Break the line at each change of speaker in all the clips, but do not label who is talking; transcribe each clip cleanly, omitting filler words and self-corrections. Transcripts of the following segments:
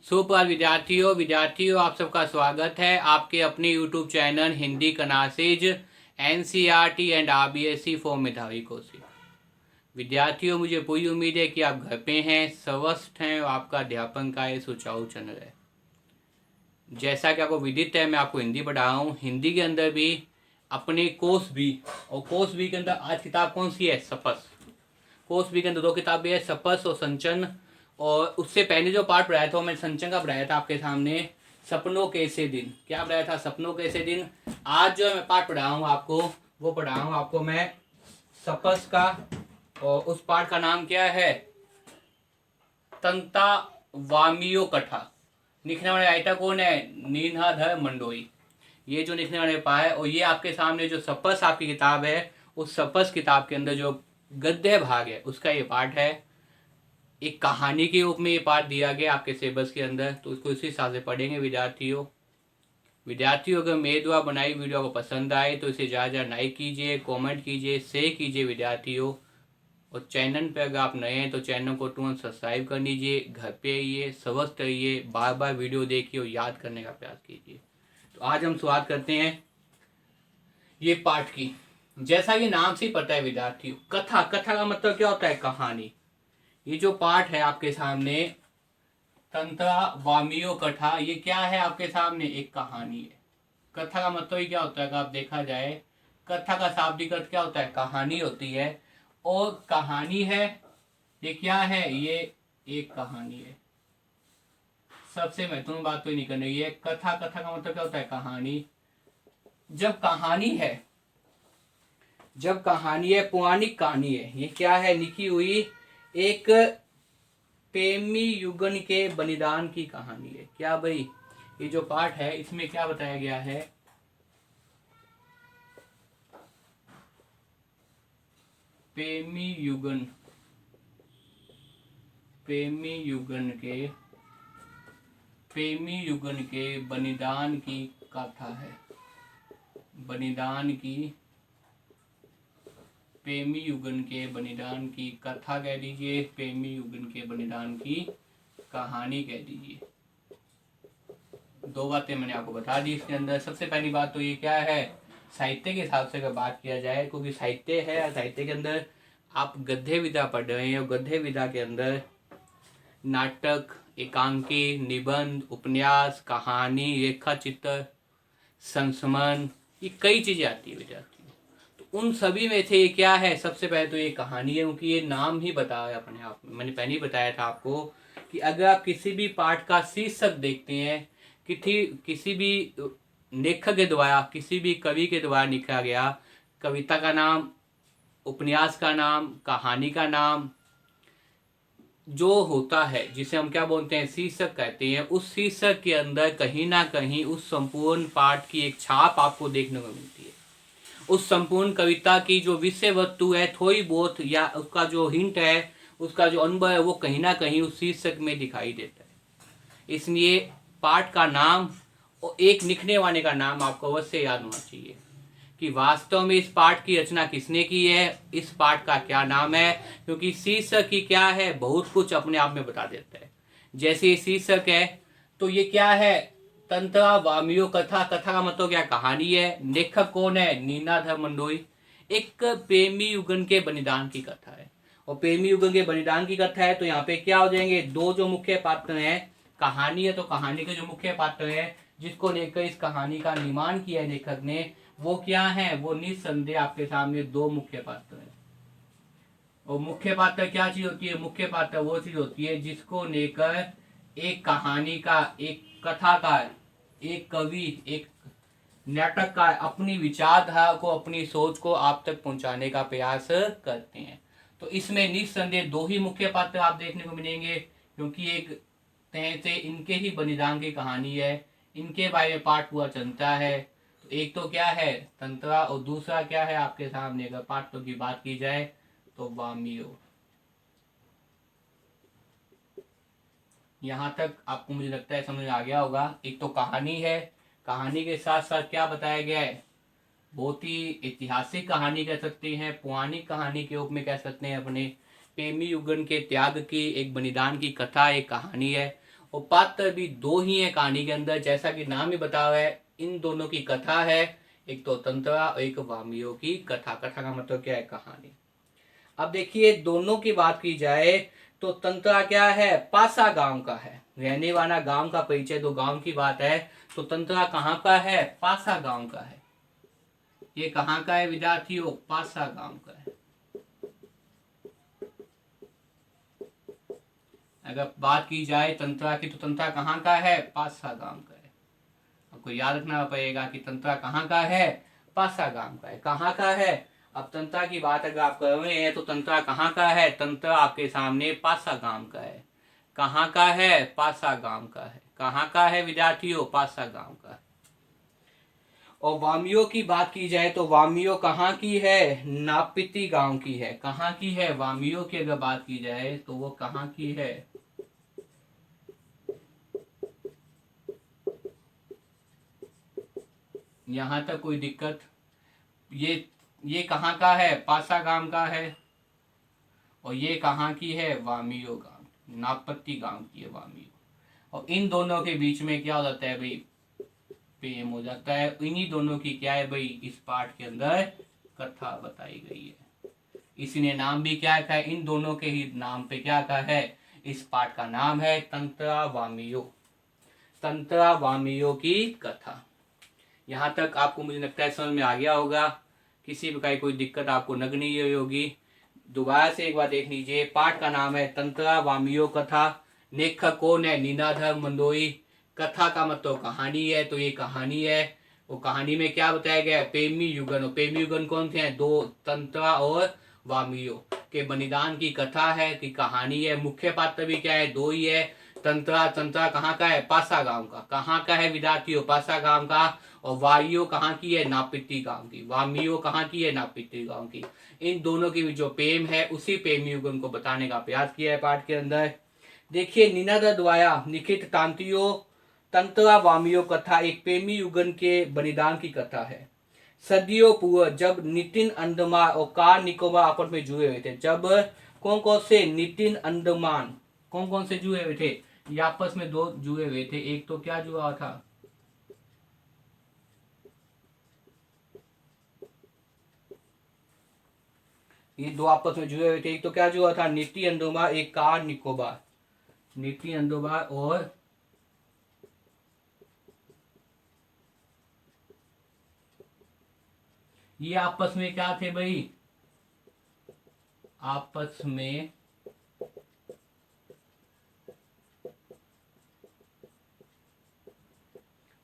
सुप्रभात विद्यार्थियों आप सबका स्वागत है आपके अपने YouTube channel Hindi classes NCERT and RBSE for मेधावी कौशिक। विद्यार्थियों, मुझे पूरी उम्मीद है कि आप घर पे हैं, स्वस्थ हैं और आपका अध्यापन का ये सुचारू चल रहा है। जैसा कि आपको विदित है, मैं आपको हिंदी पढ़ा रहा हूँ। हिंदी के अंदर भी अपने कोर्स बी और कोर्स बी के अंदर आज किताब कौन सी है? सपस। कोर्स बी के अंदर दो किताबें हैं, सपस और संचन। और उससे पहले जो पार्ट पढ़ाया था मैंने संचन का पढ़ाया था आपके सामने, सपनों के ऐसे दिन। क्या पढ़ाया था? सपनों के ऐसे दिन। आज जो मैं पार्ट पढ़ा हूँ आपको, वो पढ़ा हूँ आपको मैं सपस का, और उस पार्ट का नाम क्या है? तंता वामियो कथा। लिखने वाले राइटर कौन है? नीनाधर मंडोई। ये जो लिखने वाले पाए, और ये आपके सामने जो सपस आपकी किताब है, उस सपस किताब के अंदर जो गद्य भाग है उसका ये पार्ट है। एक कहानी के रूप में ये पार्ट दिया गया आपके सिलेबस के अंदर, तो उसको इसी हिसाब से पढ़ेंगे विद्यार्थियों। अगर मेरे द्वारा बनाई वीडियो को पसंद आए तो इसे ज़्यादा लाइक कीजिए, कमेंट कीजिए, शेयर कीजिए विद्यार्थियों। और चैनल पे अगर आप नए हैं तो चैनल को तुरंत सब्सक्राइब कर लीजिए। घर पे रहिए, स्वस्थ रहिए, बार बार वीडियो देखिए और याद करने का प्रयास कीजिए। तो आज हम शुरुआत करते हैं ये पाठ की। जैसा कि नाम से ही पता है विद्यार्थियों, कथा। कथा का मतलब क्या होता है? कहानी। ये जो पाठ है आपके सामने, तंत्रा वामियो कथा, ये क्या है आपके सामने? एक कहानी है। कथा का मतलब ही क्या होता है? अगर आप देखा जाए, कथा का शाब्दिक अर्थ क्या होता है? कहानी होती है। और कहानी है, ये क्या है? ये एक कहानी है। सबसे महत्वपूर्ण बात तो नहीं करनी है। कथा, कथा का मतलब क्या होता है? कहानी। जब कहानी है, पौराणिक कहानी है, ये क्या है? लिखी हुई एक प्रेमी युगन के बलिदान की कहानी है। क्या भाई? ये जो पाठ है इसमें क्या बताया गया है? प्रेमी युगन के बलिदान की कथा है। प्रेमी युगन के बलिदान की कथा कह दीजिए, प्रेमी युगन के बलिदान की कहानी कह दीजिए। दो बातें मैंने आपको बता दी इसके अंदर। सबसे पहली बात तो ये क्या है, साहित्य के हिसाब से अगर बात किया जाए, क्योंकि साहित्य है, साहित्य के अंदर आप गद्य विधा पढ़ रहे हैं और गद्य विधा के अंदर नाटक, एकांकी, निबंध, उपन्यास, कहानी, रेखा चित्र, संस्मरण, ये कई चीजें आती है विद्यार्थियों। तो उन सभी में से ये क्या है? सबसे पहले तो ये कहानी है, क्योंकि ये नाम ही बता है अपने आप में। मैंने पहले ही बताया था आपको कि अगर आप किसी भी पाठ का शीर्षक देखते हैं, किसी भी लेखक के द्वारा, किसी भी कवि के द्वारा लिखा गया कविता का नाम, उपन्यास का नाम, कहानी का नाम जो होता है, जिसे हम क्या बोलते हैं? शीर्षक कहते हैं। उस शीर्षक के अंदर कहीं ना कहीं उस संपूर्ण पाठ की एक छाप आपको देखने को मिलती है। उस संपूर्ण कविता की जो विषय वस्तु है, थोड़ी बहुत, या उसका जो हिंट है, उसका जो अनुभव है, वो कहीं ना कहीं उस शीर्षक में दिखाई देता है। इसलिए पाठ का नाम और एक लिखने वाले का नाम आपको अवश्य याद होना चाहिए कि वास्तव में इस पाठ की रचना किसने की है, इस पाठ का क्या नाम है। क्योंकि शीर्षक ही क्या है, बहुत कुछ अपने आप में बता देता है। जैसे ये शीर्षक है, तो ये क्या है? तंत्रा वामियो कथा। कथा का मतलब क्या? कहानी है। लेखक कौन है? नीनाधर मंडोई। एक प्रेमी युगन के बलिदान की कथा है, और प्रेमी युगन के बलिदान की कथा है। तो यहाँ पे क्या हो जाएंगे? दो जो मुख्य पात्र हैं, कहानी है तो कहानी के जो मुख्य पात्र हैं जिसको लेकर इस कहानी का निर्माण किया है लेखक ने, वो क्या है? वो निस्संदेह आपके सामने दो मुख्य पात्र हैं। और मुख्य पात्र क्या चीज होती है? मुख्य पात्र वो चीज होती है जिसको लेकर एक कहानी का, एक कथा का, एक कवि, एक नाटक का अपनी विचारधारा को, अपनी सोच को आप तक पहुंचाने का प्रयास करते हैं। तो इसमें निस्संदेह दो ही मुख्य पात्र आप देखने को मिलेंगे, क्योंकि एक तरह से इनके ही बलिदान की कहानी है, इनके बारे में पाठ पूरा चलता है। तो एक तो क्या है? तंत्रा, और दूसरा क्या है आपके सामने? अगर पाठों की बात की जाए तो वामियो। यहाँ तक आपको मुझे लगता है समझ आ गया होगा। एक तो कहानी है, कहानी के साथ साथ क्या बताया गया है? बहुत ही ऐतिहासिक कहानी कह सकते हैं, पौराणिक कहानी के रूप में कह सकते हैं। अपने प्रेमी युगन के त्याग की, एक बलिदान की कथा, एक कहानी है। और पात्र भी दो ही है कहानी के अंदर, जैसा कि नाम ही बता रहा है, इन दोनों की कथा है, एक तो तंत्रा और एक वामियों की कथा। कथा का मतलब क्या है? कहानी। अब देखिए दोनों की बात की जाए तो तंत्रा क्या है? पासा गांव का है, रहने वाला गांव का परिचय, तो गांव की बात है, तो तंत्रा कहाँ का है? पासा गांव का है। ये कहाँ का है विद्यार्थियों? पासा गांव का है। अगर बात की जाए तंत्रा की, तो तंत्रा कहाँ का है? पासा गांव का है। आपको याद रखना पड़ेगा कि तंत्रा कहाँ का है? पासा गांव का है। कहाँ का है? अब तंत्रा की बात अगर आप कर रहे हैं तो तंत्रा कहाँ का है? तंत्रा आपके सामने पासा गांव का है। कहाँ का है? पासा गांव का है। कहाँ का है विद्यार्थियों? पासा गांव का है। और वामियों की बात की जाए तो वामियों कहाँ की है? नापिती गांव की है। कहाँ की है? वामियों की अगर बात की जाए तो वो कहाँ की है? यहां तक कोई दिक्कत? ये कहाँ का है? पासा गांव का है। और ये कहाँ की है? वामियों गांव, नापत्ती गांव की है वामियों। और इन दोनों के बीच में क्या हो जाता है भाई? प्रेम हो जाता है। इन्हीं दोनों की क्या है भाई? इस पाठ के अंदर कथा बताई गई है। इसी ने नाम भी क्या रखा है? इन दोनों के ही नाम पे क्या रखा है? इस पाठ का नाम है तंत्रा वामियों। तंत्रा वामियों की कथा। यहाँ तक आपको मुझे लगता है समझ में आ गया होगा। किसी प्रकार की कोई दिक्कत आपको लग नहीं रही होगी। दोबारा से एक बार देख लीजिए। पाठ का नाम है तंत्रा वामियों कथा। लेखक कौन है? नीनाधर मंडोई। कथा का मतलब कहानी है, तो ये कहानी है। वो कहानी में क्या बताया गया है? प्रेमी युगन। और प्रेमी युगन कौन थे? दो, तंत्रा और वामियों के बलिदान की कथा है, की कहानी है। मुख्य पात्र भी क्या है? दो ही है। तंत्रा, तंत्रा कहाँ का है? पासा गांव का। कहाँ का है विद्यार्थियों? पासा गांव का। और वायु कहाँ की है? नापिती गांव की। वामियों कहाँ की है? नापिती गांव की। इन दोनों की जो प्रेम है, उसी प्रेम युगन को बताने का प्रयास किया है पाठ के अंदर। देखिए नीनाद द्वारा लिखित तांतियों तंत्रा वामियों कथा एक प्रेमी युगन के बलिदान की कथा है। सदियों पूर्व जब नितिन अंडमान और कार निकोबार आपस में जुड़े हुए थे, जब कौन कौन से? नितिन अंडमान कौन कौन से जुड़े हुए थे? ये आपस में दो जुड़े हुए थे। एक तो क्या जुड़ा था? ये दो आपस में जुड़े हुए थे। एक तो क्या जुड़ा था? नीति अंडमान, एक कार निकोबार। नीति अंडमान और ये आपस में क्या थे भाई? आपस में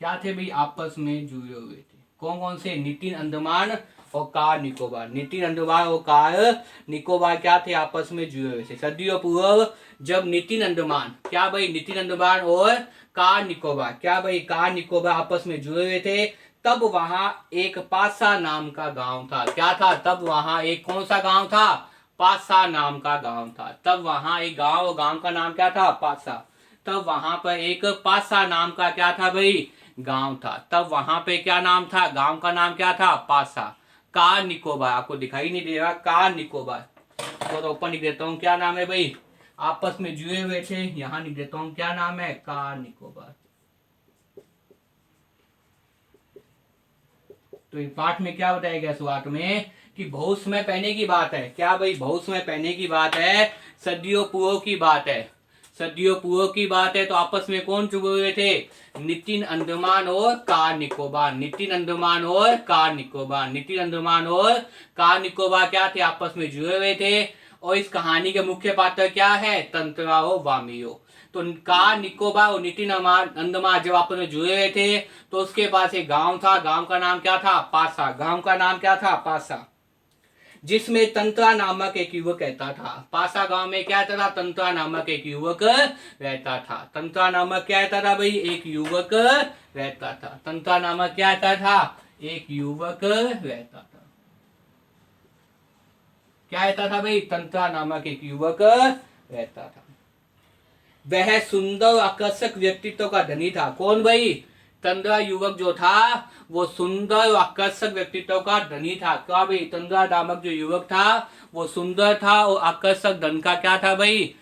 क्या थे भाई? आपस में जुड़े हुए थे। कौन कौन से? नितिन अंडमान और कार निकोबार। नितिन अंडमान और कार निकोबार क्या थे? आपस में जुड़े हुए थे। सदियों पूर्व जब नितिन अंडमान, क्या भाई? नितिन अंडमान और कार निकोबार, क्या भाई? कार निकोबार आपस में जुड़े हुए थे। तब वहां एक पासा नाम का गांव था। क्या था? तब वहां एक कौन सा गांव था? पासा नाम का गांव था। तब वहां एक गांव, गांव का नाम क्या था? पासा। तब वहां पर एक पासा नाम का क्या था भाई? गांव था। तब वहां पे क्या नाम था? गांव का नाम क्या था? पासा। कार निकोबार, आपको दिखाई नहीं दे रहा? कार निकोबार। तो ऊपर लिख देता हूँ, क्या नाम है भाई? आपस में जुड़े हुए थे। यहां लिख देता हूँ, क्या नाम है? कार निकोबार। तो इस पाठ में क्या बताया गया शुरुआत में? कि बहुत समय पहले की बात है। क्या भाई? बहुत समय पहले की बात है। सदियों पूर्व की बात है। सदियों पूर्व की बात है। तो आपस में कौन जुड़े हुए थे? नितिन अंडमान और कार निकोबार। नितिन अंडमान और कार निकोबार। नितिन अंडमान और कार निकोबार क्या थे? आपस में जुड़े हुए थे। और इस कहानी के मुख्य पात्र क्या है? तंत्रा और वामियों। तो कार निकोबार और नितिन अंडमान जब आपस में जुड़े हुए थे, तो उसके पास एक गांव था। गांव का नाम क्या था? पासा। गांव का नाम क्या था? पासा। जिसमें तंत्रा नामक एक युवक रहता था। पासा गांव में क्या रहता था? तंत्रा नामक एक युवक रहता था। तंत्रा नामक क्या रहता था भाई? एक युवक रहता था। तंत्रा नामक क्या रहता था? एक युवक रहता था। क्या रहता था भाई? तंत्रा नामक एक युवक रहता था। वह सुंदर और आकर्षक व्यक्तित्व का धनी था। कौन भाई? तंद्रा युवक जो था वो सुंदर और आकर्षक व्यक्तित्व का धनी था। क्या भाई? तंद्रा नामक जो युवक था वो सुंदर था और आकर्षक धन का क्या था भाई?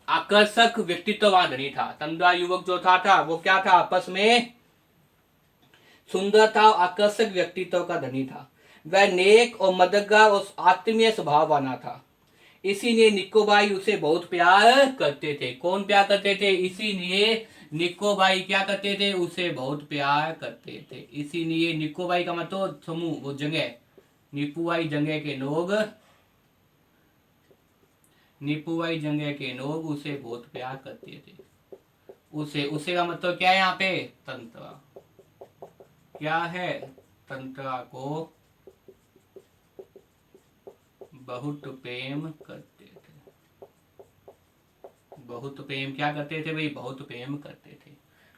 आकर्षक व्यक्तित्व वाला धनी था। तंद्रा युवक जो था वो क्या था, आपस में सुंदर था, आकर्षक व्यक्तित्व का धनी था। वह नेक और मददगार और आत्मीय स्वभाव वाला था, इसीलिए निक्को भाई उसे बहुत प्यार करते थे। कौन प्यार करते थे, इसीलिए निक्को भाई क्या करते थे, उसे बहुत प्यार करते थे। इसीलिए निक्को भाई का मतलब समूह, वो जगह, निपुआई जगह के लोग, निपुआई जगह के लोग उसे बहुत प्यार करते थे। उसे का मतलब क्या है यहाँ पे, तंत्रा। क्या है, तंत्रा को बहुत प्रेम करते थे। बहुत प्रेम क्या करते थे भाई, बहुत प्रेम करते थे।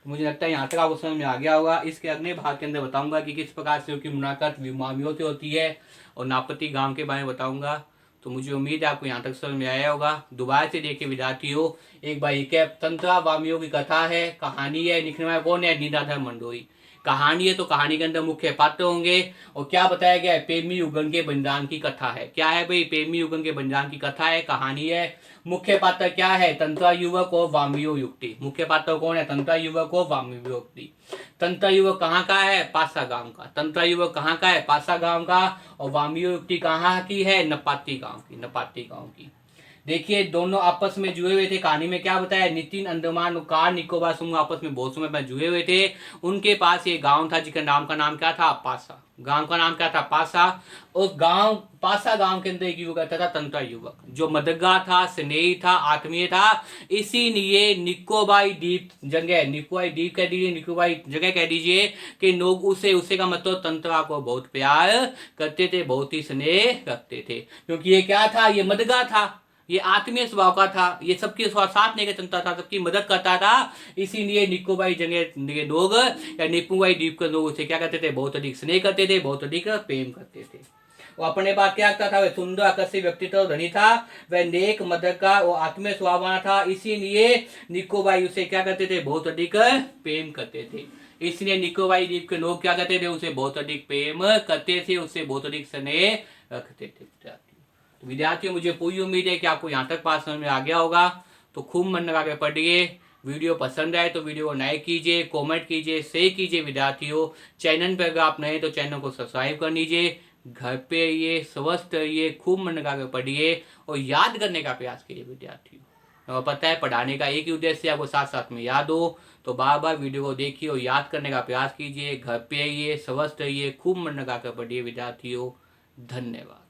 तो मुझे लगता है यहाँ तक आपको समझ में आ गया होगा। इसके अगले भाग के अंदर बताऊंगा कि किस प्रकार से उसकी मुलाकात वामियों से होती है, और नापति गांव के बारे में बताऊंगा। तो मुझे उम्मीद है आपको यहाँ तक समझ में आया होगा। दोबारा से देखिए विद्यार्थियों, एक बार एक तंत्रा वामियों की कथा है, कहानी है, लिखने वाला कौन है, लीलाधर मंडोई। कहानी है तो कहानी के अंदर मुख्य पात्र होंगे, और क्या बताया गया है, प्रेमी युगल के बलिदान की कथा है। क्या है भाई, प्रेमी युगल के बलिदान की कथा है, कहानी है। मुख्य पात्र क्या है, तंत्रा युवक और वामियो युक्ति। मुख्य पात्र कौन है, तंत्रा युवक और वामियो युक्ति। तंत्रा युवक कहाँ का है, पासा गांव का। तंत्रा युवक कहाँ का है, पासा गांव का। और वामियो युक्ति कहाँ की है, नपाती गांव की, नपाती गांव की। देखिए दोनों आपस में जुड़े हुए थे। कहानी में क्या बताया, नितिन अंडमान और कार निकोबार समूह आपस में बहुत समय में जुड़े हुए थे। उनके पास ये गांव था जिसका नाम का नाम क्या था, पासा। गांव का नाम क्या था, पासा। उस गांव, पासा गांव के अंदर एक युवक रहता था, तंत्रा युवक, जो मददगार था, स्नेही था, आत्मीय था। इसीलिए निकोबाई द्वीप जगह, निकोबाई द्वीप कह दीजिए, निकोबाई जगह कह दीजिए, कि लोग उसे का मतलब तंत्रा को बहुत प्यार करते थे, बहुत ही स्नेह रखते थे। क्योंकि ये क्या था, ये मददगार था, ये आत्मीय स्वभाव का था, ये सबके साथ लेकर चलता था, सबकी मदद करता था। इसीलिए निकोबाई जगह के लोग या निपुबाई द्वीप के लोग उसे क्या करते थे, बहुत अधिक स्नेह करते थे, बहुत अधिक प्रेम करते थे। वो अपने पास क्या करता था, वह सुंदर आकर्षक व्यक्तित्व धनी था, वह नेक मददगार और आत्मीय स्वभाव वाला था। इसीलिए निकोबाई उसे क्या करते थे, बहुत अधिक प्रेम करते थे। इसलिए निकोबाई द्वीप के लोग क्या करते थे, उसे बहुत अधिक प्रेम करते थे, उससे बहुत अधिक स्नेह रखते थे। तो विद्यार्थियों, मुझे पूरी उम्मीद है कि आपको यहाँ तक पास समझ में आ गया होगा। तो खूब मन लगा के पढ़िए। वीडियो पसंद आए तो वीडियो को लाइक कीजिए, कमेंट कीजिए, शेयर कीजिए। विद्यार्थियों, चैनल पर अगर आप नए तो चैनल को सब्सक्राइब कर लीजिए। घर पे रहिए, स्वस्थ रहिए, खूब मन लगा के पढ़िए और याद करने का प्रयास कीजिए विद्यार्थियों। और पता है, पढ़ाने का एक ही उद्देश्य है, आपको साथ साथ में याद हो। तो बार बार वीडियो को देखिए और याद करने का प्रयास कीजिए। घर पे रहिए, स्वस्थ रहिए, खूब मन लगा कर पढ़िए विद्यार्थियों। धन्यवाद।